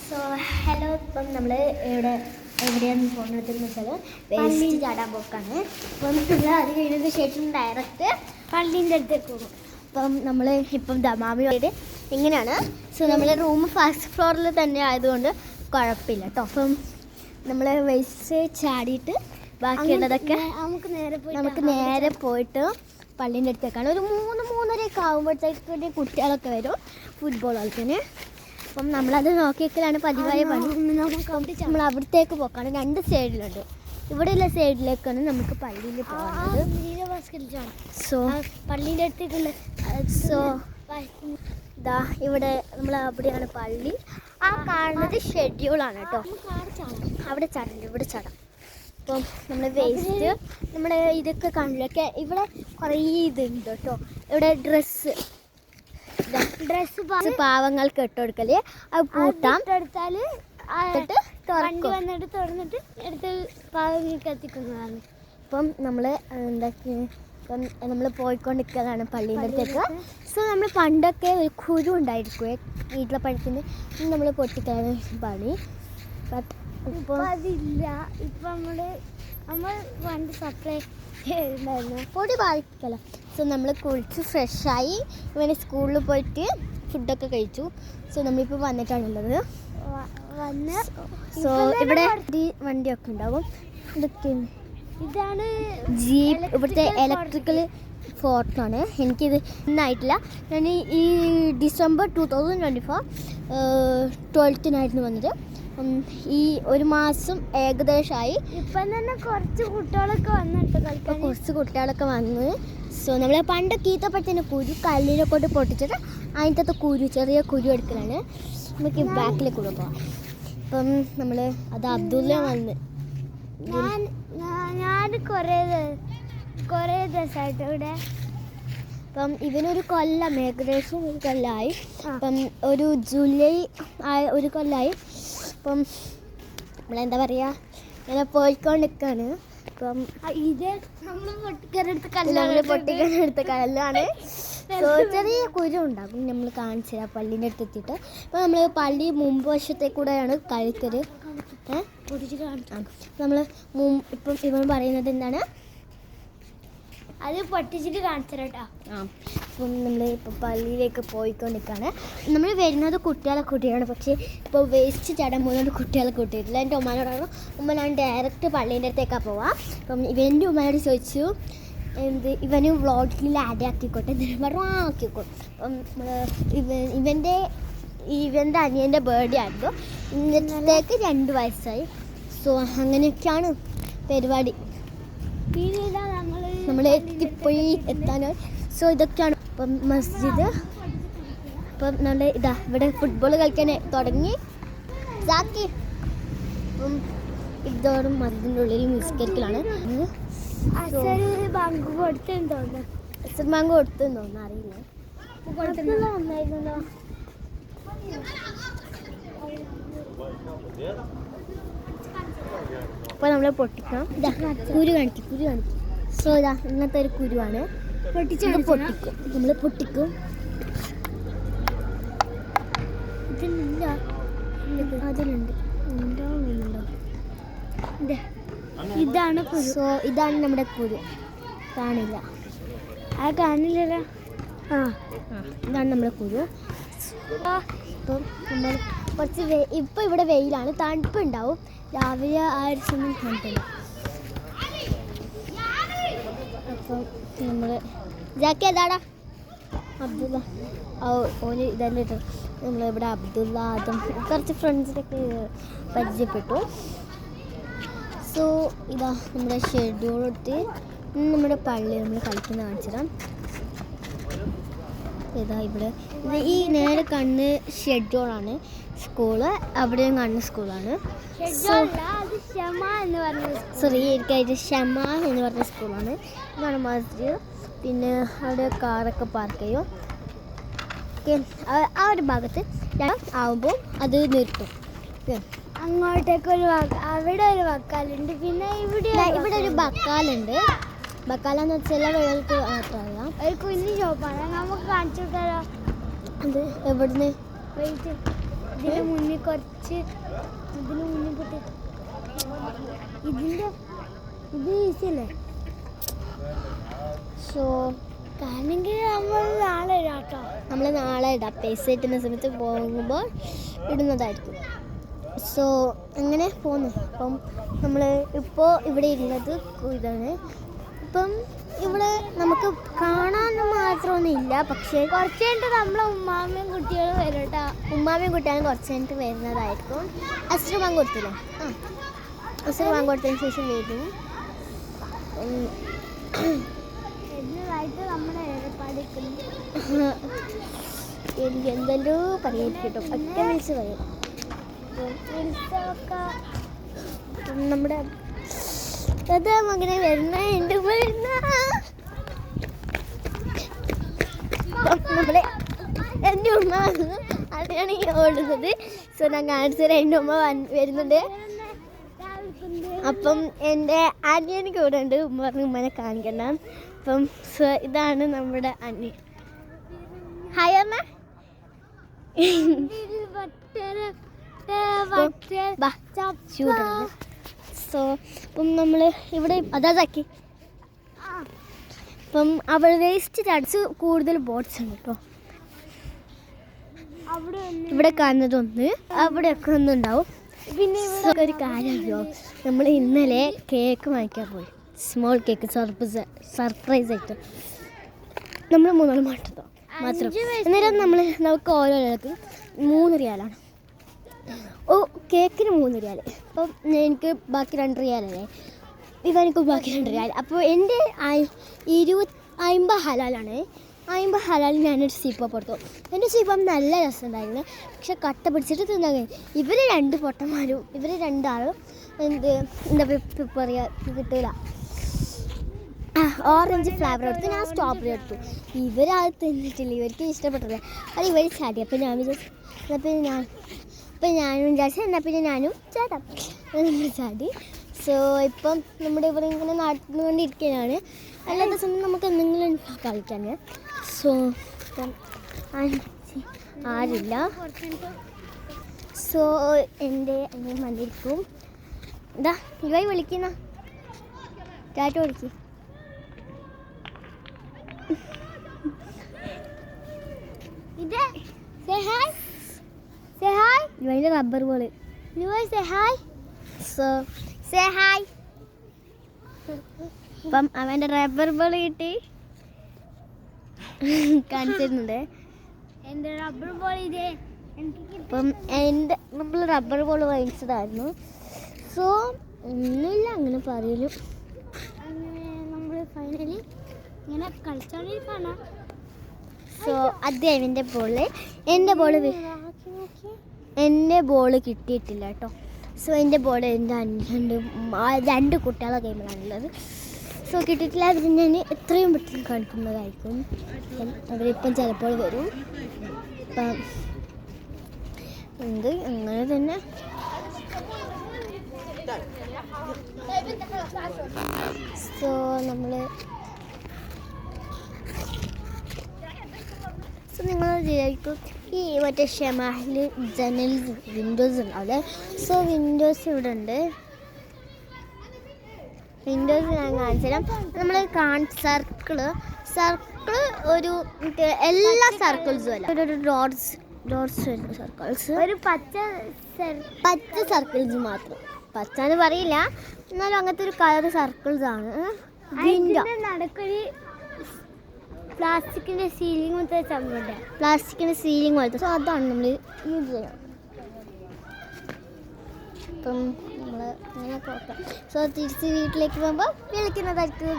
So hello, ഇപ്പം നമ്മൾ എവിടെയാണ് പോകുന്നതെന്ന് വെച്ചാൽ വേസ്റ്റ് ചാടാൻ പോക്കാണ്. അപ്പം നമ്മൾ അത് കഴിഞ്ഞതിന് ശേഷം ഡയറക്റ്റ് പള്ളീൻ്റെ അടുത്തേക്ക് പോകും. അപ്പം നമ്മൾ ഇപ്പം ദമാമി പോയത് ഇങ്ങനെയാണ്. സോ നമ്മൾ റൂം ഫസ്റ്റ് ഫ്ലോറിൽ തന്നെ ആയതുകൊണ്ട് കുഴപ്പമില്ല കേട്ടോ. അപ്പം നമ്മൾ വേസ്റ്റ് ചാടിയിട്ട് ബാക്കിയുള്ളതൊക്കെ നമുക്ക് നേരെ പോയിട്ട് പള്ളീൻ്റെ അടുത്തേക്കാണ്. ഒരു 3-3:30 ആകുമ്പോഴത്തേക്ക് കുട്ടികളൊക്കെ വരും ഫുട്ബോൾ കളിക്കാൻ. അപ്പം നമ്മളത് നോക്കിയൊക്കെയാണ് പതിവായ പണി. നമ്മൾ അവിടത്തേക്ക് പോക്കാണ്. 2 സൈഡിലുണ്ട്. ഇവിടെയുള്ള സൈഡിലേക്കാണ് നമുക്ക് പള്ളിയിൽ പോകുന്നത്. സോ പള്ളീൻ്റെ അടുത്തേക്കുള്ള ഇതാ ഇവിടെ നമ്മൾ അവിടെയാണ് പള്ളി. ആ കാണുന്നത് ഷെഡ്യൂളാണ് കേട്ടോ. അവിടെ ചാടണ്ട, ഇവിടെ ചാടാം. അപ്പം നമ്മൾ വേസ്റ്റ് നമ്മുടെ ഇതൊക്കെ കാണില്ലൊക്കെ ഇവിടെ കുറേ ഇതുണ്ട് കേട്ടോ. ഇവിടെ ഡ്രസ്സ് പാവങ്ങൾക്ക് ഇട്ട് കൊടുക്കല്. അത് പൂട്ടാം എടുത്താൽ വന്നിട്ട് തുറന്നിട്ട് എടുത്ത് പാവങ്ങൾക്ക് എത്തിക്കുന്നതാണ്. ഇപ്പം നമ്മൾ എന്താക്കി ഇപ്പം നമ്മൾ പോയിക്കൊണ്ടിരിക്കുന്നതാണ് പള്ളീൻ്റെ അടുത്തേക്ക്. സോ നമ്മൾ പണ്ടൊക്കെ ഒരു കുരു ഉണ്ടായിരിക്കുമേ വീട്ടിലെ പഴത്തിന്, നമ്മൾ പൊട്ടിക്കാണ് പണി. ഇപ്പോൾ അതില്ല. ഇപ്പം നമ്മൾ പണ്ട് സപ്ലൈ ഉണ്ടായിരുന്നു, പൊടി ബാധിക്കല. സോ നമ്മൾ കുളിച്ച് ഫ്രഷായി ഇവനെ സ്കൂളിൽ പോയിട്ട് ഫുഡൊക്കെ കഴിച്ചു. സോ നമ്മളിപ്പോൾ വന്നിട്ടാണുള്ളത്. സോ ഇവിടെ വണ്ടിയൊക്കെ ഉണ്ടാവും. ഇതൊക്കെ ഇതാണ് ജീപ്പ്, ഇവിടുത്തെ ഇലക്ട്രിക്കൽ ഫോർട്ടാണ്. എനിക്കിത് ഇന്നായിട്ടില്ല. ഞാൻ ഈ ഡിസംബർ 2024 12-നായിരുന്നു വന്നത്. ഈ ഒരു മാസം ഏകദേശമായി. ഇപ്പം തന്നെ കുറച്ച് കുട്ടികളൊക്കെ വന്നിട്ട് കളിക്കാൻ, കുറച്ച് കുട്ടികളൊക്കെ വന്ന്. സോ നമ്മൾ പണ്ടൊക്കെ ഈത്തപ്പഴത്തിൻ്റെ കുരു കല്ലിനെ കൊണ്ട് പൊട്ടിച്ചിട്ട് അതിൻ്റെ കുരു ചെറിയ കുരു എടുക്കലാണ്. നമുക്ക് ബാക്കിലേക്ക് കൂടെ പോകാം. ഇപ്പം നമ്മൾ അത് അബ്ദുള്ള വന്ന് ഞാൻ കുറേ ദിവസമായിട്ട് ഇവിടെ. അപ്പം ഇവനൊരു കൊല്ലം, ഏകദേശം ഒരു കൊല്ലമായി. അപ്പം ഒരു ജൂലൈ ഒരു കൊല്ലമായി. അപ്പം നമ്മളെന്താ പറയുക, ഇങ്ങനെ പോയിക്കൊണ്ടിരിക്കുകയാണ്. ഇപ്പം ഇത് നമ്മൾ പൊട്ടിക്കാനെടുത്ത കല്ലാണ്. സോ ചെറിയ കുരു ഉണ്ടാകും. നമ്മൾ കാണിച്ചു തരാം പള്ളീൻ്റെ അടുത്ത് എത്തിയിട്ട്. അപ്പോൾ നമ്മൾ പള്ളി മുമ്പ് വശത്തേക്കൂടെയാണ് കളിക്കല്. നമ്മൾ ഇപ്പം ഇവൻ പറയുന്നത് എന്താണ്, അത് പൊട്ടിച്ചിട്ട് കാണിച്ചു തരാം കേട്ടോ. അപ്പം നമ്മൾ ഇപ്പോൾ പള്ളിയിലേക്ക് പോയിക്കൊണ്ടിരിക്കുകയാണ്. നമ്മൾ വരുന്നത് കുട്ടികളെ. പക്ഷേ ഇപ്പോൾ വേസ്റ്റ് ചാടാൻ പോകുന്നത് കുട്ടികളെ കൂട്ടിയിട്ടില്ല. എൻ്റെ ഉമ്മാനോടാണ്. ഞാൻ ഡയറക്റ്റ് പള്ളീൻ്റെ അടുത്തേക്കാണ് പോവാം. അപ്പം ഇവൻ്റെ ഉമ്മയോട് ചോദിച്ചു ഇവന് വ്ളോഗിൽ ആഡ് ആക്കിക്കോട്ടെ, എന്തെങ്കിലും പറഞ്ഞു ആക്കിക്കോട്ടെ. അപ്പം ഇവൻ്റെ അനിയൻ്റെ ബർത്ത്ഡേ ആയിരുന്നു. ഇന്നത്തേക്ക് 2 വയസ്സായി. സോ അങ്ങനെയൊക്കെയാണ് പരിപാടി. നമ്മൾ എത്താനായി. സോ ഇതൊക്കെയാണ് ഇപ്പം മസ്ജിദ്. അപ്പം നമ്മൾ ഇവിടെ ഫുട്ബോൾ കളിക്കാൻ തുടങ്ങി. അപ്പം ഇതോടും മസ്ജിദിൻ്റെ ഉള്ളിൽ നിസ്കരിക്കലാണ്. ബാങ്ക് കൊടുത്തെന്ന് തോന്നുന്നു, അറിയില്ല. വന്നായിരുന്നല്ലോ. അപ്പോൾ നമ്മൾ പൊട്ടിക്കണം. കുരു കാണിക്കും. സോ ഇങ്ങനത്തെ ഒരു കുരുവാണ്. പൊട്ടിക്കും. നമ്മൾ പൊട്ടിക്കും. അതിലുണ്ട് ഇതാണ് കുരു. സോ ഇതാണ് നമ്മുടെ കുരു. കാണില്ല. കാണില്ലല്ലോ. ഇതാണ് നമ്മുടെ കുരു. ഇപ്പം നമ്മൾ ഇപ്പം ഇവിടെ വെയിലാണ്, തണുപ്പുണ്ടാവും. രാവിലെ ആ ഒരു സമയം തണുപ്പില്ല. അപ്പം നമ്മൾ ജാക്കി ഏതാടാ അബ്ദുള്ള ഓന് ഇതന്നെ ഇട്ടു. നമ്മളിവിടെ അബ്ദുള്ള ആദം കുറച്ച് ഫ്രണ്ട്സിനൊക്കെ പരിചയപ്പെട്ടു. സോ ഇതാ നമ്മുടെ ഷെഡ്യൂൾ എടുത്ത് നമ്മുടെ പള്ളി നമ്മൾ കളിക്കുന്ന കാണിച്ചിടാം. ഇതാ ഇവിടെ ഈ നേരെ കണ്ണ് ഷെഡ്യൂളാണ് സ്കൂള്, അവിടെയും കണ്ണ് സ്കൂളാണ്. സോറി, എനിക്കായിട്ട് ഷമ എന്ന് പറഞ്ഞ സ്കൂളാണ്. ഇതാണ് മസ്ജിദ്. പിന്നെ അവിടെ കാറൊക്കെ പാർക്ക് ചെയ്യും. ആ ഒരു ഭാഗത്ത് ആവുമ്പോൾ അത് നിർത്തും. അങ്ങോട്ടേക്ക് അവിടെ ഒരു ബക്കാലുണ്ട്. പിന്നെ ഇവിടെ ഒരു ബക്കാലുണ്ട്. ബക്കാലെന്ന് വെച്ചാൽ വെള്ളത്തിൽ മാത്രമല്ല, ഒരു കുഞ്ഞു ഷോപ്പാണ്. നമുക്ക് കാണിച്ചു വിട്ടാലോ? അത് എവിടുന്ന്? വെയിറ്റ് ഇതിന് മുന്നിൽ കുറച്ച് ഇതിൻ്റെ ഇത് ഈസിയല്ലേ. സോ കാണെങ്കിൽ നമ്മൾ നാളെ ഇടാം. പൈസ കിട്ടുന്ന സമയത്ത് പോകുമ്പോൾ ഇടുന്നതായിരിക്കും. സോ അങ്ങനെ പോന്നു. അപ്പം നമ്മൾ ഇപ്പോൾ ഇവിടെ ഉള്ളത് ഇതാണ്. ഇപ്പം ഇവിടെ നമുക്ക് കാണാൻ മാത്രമൊന്നും ഇല്ല. പക്ഷേ കുറച്ച് കഴിഞ്ഞിട്ട് നമ്മളെ ഉമ്മാമയും കുട്ടികളും വരും കേട്ടോ. ഉമ്മാമയും കുട്ടികളും കുറച്ച് കഴിഞ്ഞിട്ട് വരുന്നതായിരിക്കും. അസുര ബാങ്ക് കൊടുത്തില്ലേ? അസുര ബാങ്ക് കൊടുത്തതിന് ശേഷം വരും. നമ്മുടെ എനിക്ക് എന്തെല്ലോ പറയാൻ കിട്ടും. ഒറ്റ വിളിച്ച് പറയും. നമ്മുടെ മകനെ വരുന്ന എൻ്റെ നമ്മളെ എൻ്റെ ഉമ്മ വന്നു. അതാണ് ഈ ഓടുന്നത്. സോ ഞാൻ കാണിച്ചു എൻ്റെ ഉമ്മ വരുന്നുണ്ട്. അപ്പം എൻ്റെ അനിയന് കൂടെ ഉണ്ട്. ഉമ്മ പറഞ്ഞ് ഉമ്മനെ കാണിക്കണ്ട. അപ്പം സോ ഇതാണ് നമ്മുടെ അനിയൻ. ഹായ് അമ്മ. സോ അപ്പം നമ്മൾ ഇവിടെ അതാക്കി. അപ്പം അവിടെ വേസ്റ്റ് ചാടിച്ച് കൂടുതൽ ബോട്ട്സ് ഉണ്ട് കേട്ടോ. ഇവിടെ കാണുന്നതൊന്ന്, അവിടെയൊക്കെ ഒന്നുണ്ടാവും. പിന്നെ ഇവിടെ ഒരു കാര്യമല്ലോ, നമ്മൾ ഇന്നലെ കേക്ക് വാങ്ങിക്കാൻ പോയി. സ്മോൾ കേക്ക് സർപ്രൈസ് ആയിട്ട് നമ്മൾ 3 മാത്രം. അന്നേരം നമുക്ക് ഓരോരുത്തർക്ക് 3 റിയാലാണ്. കേക്കിന് 3 റിയാൽ. അപ്പം എനിക്ക് ബാക്കി 2 റിയാലല്ലേ, ഇവനിക്ക് ബാക്കി 2 റിയാൽ. അപ്പോൾ എൻ്റെ 50 ഹലാലാണ്. 50 ഹലാൽ ഞാനൊരു സീപ്പം കൊടുത്തു. എൻ്റെ സീപ്പം നല്ല രസമുണ്ടായിരുന്നു. പക്ഷെ കട്ട പിടിച്ചിട്ട് തിന്നാൻ കഴിയും. ഇവർ 2 പൊട്ടന്മാരും, ഇവർ 2 ആളും എന്താ പറയുക കിട്ടില്ല. ഓറഞ്ച് ഫ്ലേവർ എടുത്തു, ഞാൻ സ്ട്രോബെറി എടുത്തു. ഇവരത് തിന്നിട്ടില്ല, ഇവർക്ക് ഇഷ്ടപ്പെട്ടില്ല. അത് ഇവർ ചാടി. അപ്പം ഞാൻ വിചാരിച്ചു ഞാനും വിചാരിച്ചു എന്നാൽ പിന്നെ ഞാനും ചാടാം. നമ്മൾ ചാടി. സോ ഇപ്പം നമ്മുടെ ഇവിടെ ഇങ്ങനെ നടന്നുകൊണ്ടിരിക്കുകയാണ്. എല്ലാ ദിവസവും നമുക്ക് എന്തെങ്കിലും കളിക്കാൻ. സോ ഇപ്പം ആരില്ല. സോ എൻ്റെ അനിയൻ വന്നിരിക്കും. എന്താ ഇവായി വിളിക്കുന്ന ചാറ്റ് വിളിക്കും. Rubber ball. അപ്പം അവൻ്റെ റബ്ബർ ബോൾ കിട്ടി കാണിച്ചിരുന്നുണ്ട്. എൻ്റെ റബ്ബർ ബോൾ ഇതേ. അപ്പം നമ്മൾ റബ്ബർ ബോൾ വാങ്ങിച്ചതായിരുന്നു. സോ ഒന്നുമില്ല, അങ്ങനെ പറയലും. അങ്ങനെ നമ്മൾ ഫൈനലി ഇങ്ങനെ കളിച്ചോണ്ടിരിക്കുകയാണ്. സോ അത് എൻ്റെ ബോള് കിട്ടിയിട്ടില്ല കേട്ടോ. സോ എൻ്റെ ബോൾ എൻ്റെ 2 കുട്ടികളെ ഗെയിമിലാണുള്ളത്. സോ കിട്ടിയിട്ടില്ല. അതിന് ഞാൻ എത്രയും പെട്ടെന്ന് കളിക്കുന്നതായിരിക്കും. അവരിപ്പം ചിലപ്പോൾ വരും. അപ്പം അങ്ങനെ തന്നെ. സോ നമ്മൾ നിങ്ങൾ വിചാരിക്കും ഈ മറ്റേ ഷമാഹിൽ വിൻഡോസ് ഉണ്ടാവില്ലേ. സോ വിൻഡോസ് ഇവിടെ ഉണ്ട്. വിൻഡോസ് ഞാൻ കാണിച്ചു തരാം. നമ്മൾ സർക്കിള് ഒരു എല്ലാ സർക്കിൾസും അല്ല, ഒരു ഡോട്ട്സ് വരുന്ന സർക്കിൾസ്, ഒരു പച്ച സർക്കിൾസ് മാത്രം. പച്ചാന്ന് പറയില്ല, എന്നാലും അങ്ങനത്തെ ഒരു കളർ സർക്കിൾസ് ആണ്. നടക്കൊരു പ്ലാസ്റ്റിക്കിൻ്റെ സീലിംഗ് പോലത്തെ സംഭവമുണ്ട്. പ്ലാസ്റ്റിക്കിൻ്റെ സീലിംഗ് പോലത്തെ. സോ അതാണ് നമ്മൾ യൂസ് ചെയ്യാം. അപ്പം നമ്മൾ ഇങ്ങനെ നോക്കാം. സോ തിരിച്ച് വീട്ടിലേക്ക് പോകുമ്പോൾ വിളിക്കുന്നതായിരിക്കും.